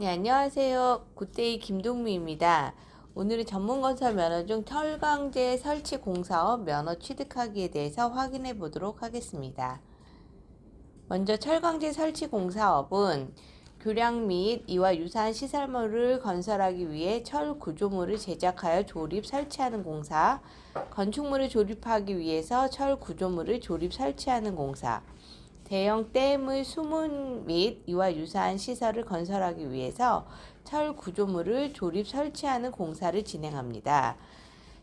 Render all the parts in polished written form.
네, 안녕하세요. 굿데이 김동미입니다. 오늘은 전문건설 면허 중 철강제 설치 공사업 면허 취득하기에 대해서 확인해 보도록 하겠습니다. 먼저 철강제 설치 공사업은 교량 및 이와 유사한 시설물을 건설하기 위해 철 구조물을 제작하여 조립 설치하는 공사, 건축물을 조립하기 위해서 철 구조물을 조립 설치하는 공사, 대형 댐의 수문 및 이와 유사한 시설을 건설하기 위해서 철 구조물을 조립 설치하는 공사를 진행합니다.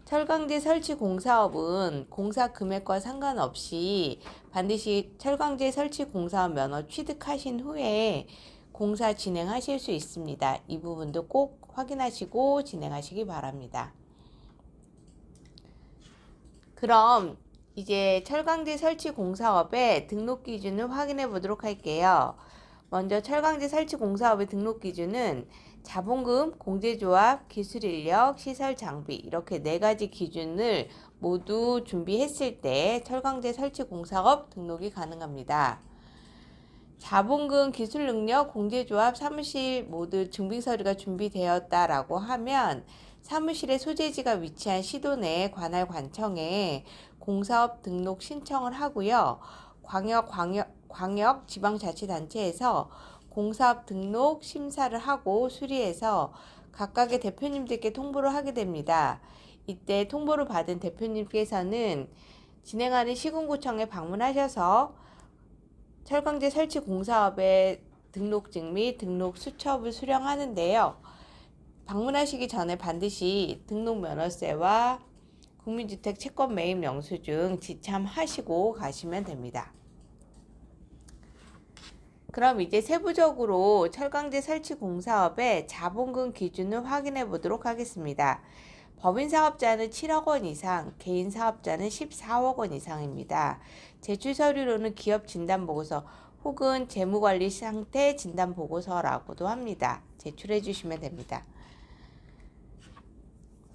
철강제 설치 공사업은 공사 금액과 상관없이 반드시 철강제 설치 공사업 면허 취득하신 후에 공사 진행하실 수 있습니다. 이 부분도 꼭 확인하시고 진행하시기 바랍니다. 그럼 이제 철강제 설치 공사업의 등록 기준을 확인해 보도록 할게요. 먼저 철강제 설치 공사업의 등록 기준은 자본금, 공제조합, 기술인력, 시설 장비 이렇게 4가지 기준을 모두 준비했을 때 철강제 설치 공사업 등록이 가능합니다. 자본금, 기술능력, 공제조합, 사무실 모두 증빙서류가 준비되었다라고 하면 사무실의 소재지가 위치한 시도 내 관할 관청에 공사업 등록 신청을 하고요. 광역 지방자치단체에서 공사업 등록 심사를 하고 수리해서 각각의 대표님들께 통보를 하게 됩니다. 이때 통보를 받은 대표님께서는 진행하는 시군구청에 방문하셔서 철강제 설치 공사업의 등록증 및 등록 수첩을 수령하는데요. 방문하시기 전에 반드시 등록면허세와 국민주택 채권 매입 영수증 지참하시고 가시면 됩니다. 그럼 이제 세부적으로 철강제 설치 공사업의 자본금 기준을 확인해 보도록 하겠습니다. 법인 사업자는 7억 원 이상, 개인 사업자는 14억 원 이상입니다. 제출 서류로는 기업 진단 보고서 혹은 재무관리 상태 진단 보고서라고도 합니다. 제출해 주시면 됩니다.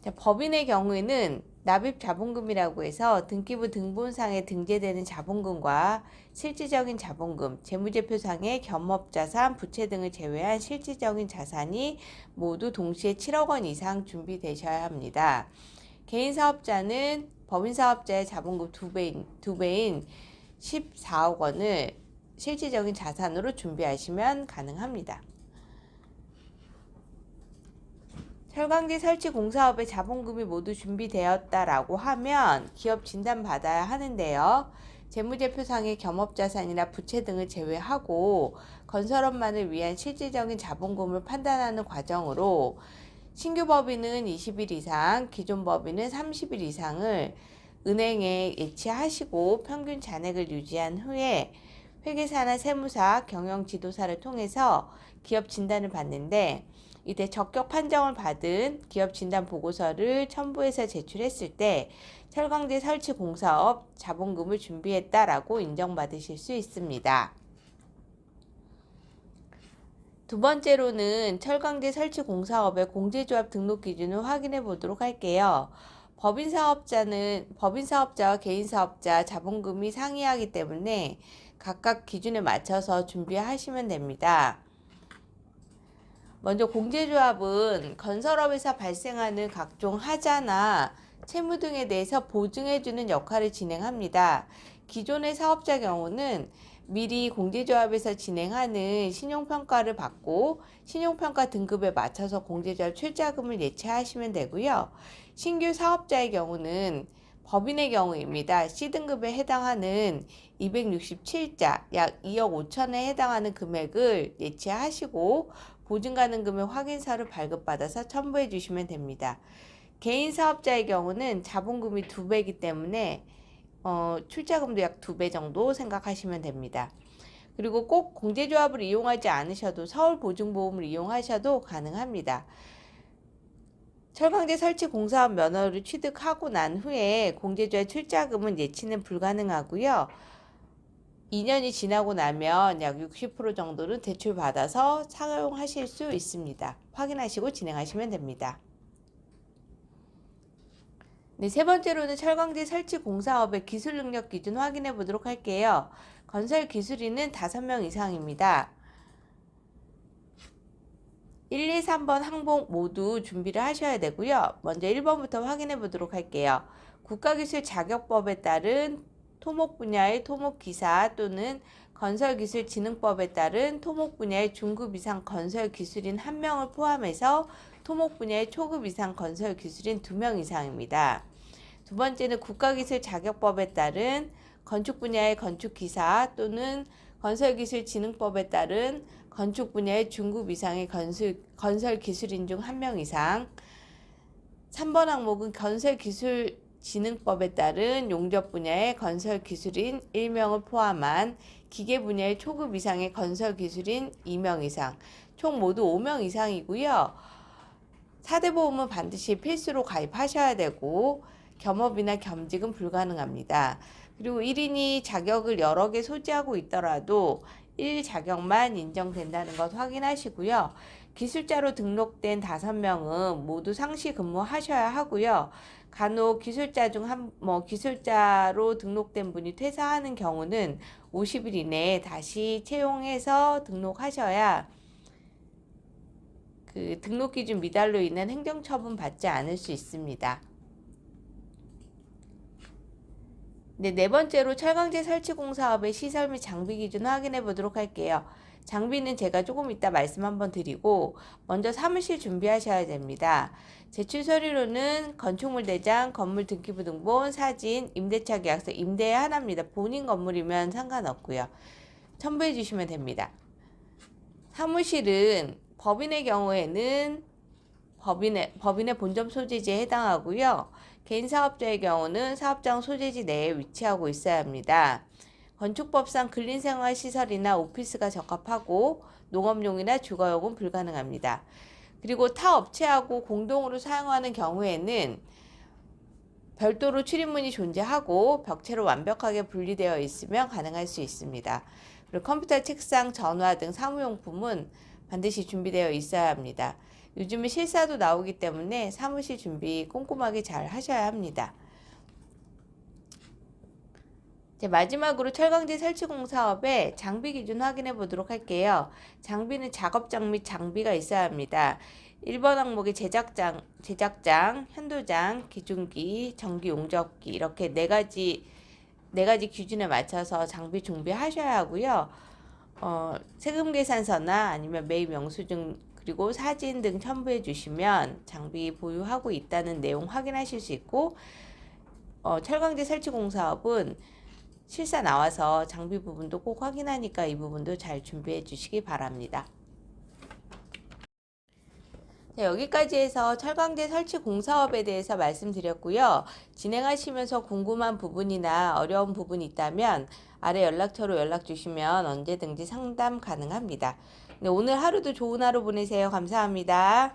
자, 법인의 경우에는 납입 자본금이라고 해서 등기부 등본상에 등재되는 자본금과 실질적인 자본금, 재무제표상의 겸업자산, 부채 등을 제외한 실질적인 자산이 모두 동시에 7억 원 이상 준비되셔야 합니다. 개인 사업자는 법인 사업자의 자본금 2배인 14억 원을 실질적인 자산으로 준비하시면 가능합니다. 철강제 설치 공사업의 자본금이 모두 준비되었다라고 하면 기업 진단 받아야 하는데요. 재무제표상의 겸업자산이나 부채 등을 제외하고 건설업만을 위한 실질적인 자본금을 판단하는 과정으로 신규 법인은 20일 이상, 기존 법인은 30일 이상을 은행에 예치하시고 평균 잔액을 유지한 후에 회계사나 세무사, 경영지도사를 통해서 기업 진단을 받는데 이때 적격 판정을 받은 기업 진단 보고서를 첨부해서 제출했을 때 철강제 설치 공사업 자본금을 준비했다라고 인정받으실 수 있습니다. 두 번째로는 철강제 설치 공사업의 공제조합 등록 기준을 확인해 보도록 할게요. 법인 사업자와 개인 사업자 자본금이 상이하기 때문에 각각 기준에 맞춰서 준비하시면 됩니다. 먼저 공제조합은 건설업에서 발생하는 각종 하자나 채무 등에 대해서 보증해주는 역할을 진행합니다. 기존의 사업자 경우는 미리 공제조합에서 진행하는 신용평가를 받고 신용평가 등급에 맞춰서 공제조합 출자금을 예치하시면 되고요. 신규 사업자의 경우는 법인의 경우입니다. C등급에 해당하는 267자 약 2억 5천에 해당하는 금액을 예치하시고 보증가능금의 확인서를 발급받아서 첨부해 주시면 됩니다. 개인 사업자의 경우는 자본금이 2배이기 때문에 출자금도 약 2배 정도 생각하시면 됩니다. 그리고 꼭 공제조합을 이용하지 않으셔도 서울보증보험을 이용하셔도 가능합니다. 철강제 설치 공사업 면허를 취득하고 난 후에 공제조합 출자금은 예치는 불가능하고요. 2년이 지나고 나면 약 60% 정도는 대출받아서 사용하실 수 있습니다. 확인하시고 진행하시면 됩니다. 네, 세 번째로는 철강제 설치 공사업의 기술 능력 기준 확인해 보도록 할게요. 건설 기술인은 5명 이상입니다. 1, 2, 3번 항목 모두 준비를 하셔야 되고요. 먼저 1번부터 확인해 보도록 할게요. 국가기술 자격법에 따른 토목 분야의 토목기사 또는 건설기술진흥법에 따른 토목 분야의 중급 이상 건설기술인 1명을 포함해서 토목 분야의 초급 이상 건설기술인 2명 이상입니다. 두 번째는 국가기술 자격법에 따른 건축 분야의 건축기사 또는 건설기술진흥법에 따른 건축 분야의 중급 이상의 건설기술인 중 1명 이상. 3번 항목은 건설기술진흥법에 따른 용접 분야의 건설기술인 1명을 포함한 기계 분야의 초급 이상의 건설기술인 2명 이상. 총 모두 5명 이상이고요. 4대 보험은 반드시 필수로 가입하셔야 되고 겸업이나 겸직은 불가능합니다. 그리고 1인이 자격을 여러 개 소지하고 있더라도 1자격만 인정된다는 것 확인하시고요. 기술자로 등록된 5명은 모두 상시 근무하셔야 하고요. 간혹 기술자 중 기술자로 등록된 분이 퇴사하는 경우는 50일 이내에 다시 채용해서 등록하셔야 그 등록 기준 미달로 인한 행정처분 받지 않을 수 있습니다. 네 번째로 철강제 설치공 사업의 시설 및 장비 기준 확인해 보도록 할게요. 장비는 제가 조금 이따 말씀 한번 드리고 먼저 사무실 준비하셔야 됩니다. 제출 서류로는 건축물 대장, 건물 등기부 등본, 사진, 임대차 계약서, 임대 하나입니다. 본인 건물이면 상관없고요. 첨부해 주시면 됩니다. 사무실은 법인의 경우에는 법인의 본점 소재지에 해당하고요. 개인 사업자의 경우는 사업장 소재지 내에 위치하고 있어야 합니다. 건축법상 근린생활시설이나 오피스가 적합하고 농업용이나 주거용은 불가능합니다. 그리고 타 업체하고 공동으로 사용하는 경우에는 별도로 출입문이 존재하고 벽체로 완벽하게 분리되어 있으면 가능할 수 있습니다. 그리고 컴퓨터, 책상, 전화 등 사무용품은 반드시 준비되어 있어야 합니다. 요즘은 실사도 나오기 때문에 사무실 준비 꼼꼼하게 잘 하셔야 합니다. 마지막으로 철강제 설치공 사업의 장비 기준 확인해 보도록 할게요. 장비는 작업장 및 장비가 있어야 합니다. 1번 항목의 제작장, 현도장, 기중기, 전기 용접기 이렇게 네 가지 기준에 맞춰서 장비 준비하셔야 하고요. 세금 계산서나 아니면 매입 영수증 그리고 사진 등 첨부해 주시면 장비 보유하고 있다는 내용 확인하실 수 있고 철강제 설치공 사업은 실사 나와서 장비 부분도 꼭 확인하니까 이 부분도 잘 준비해 주시기 바랍니다. 여기까지 해서 철강제 설치 공사업에 대해서 말씀드렸고요. 진행하시면서 궁금한 부분이나 어려운 부분이 있다면 아래 연락처로 연락 주시면 언제든지 상담 가능합니다. 오늘 하루도 좋은 하루 보내세요. 감사합니다.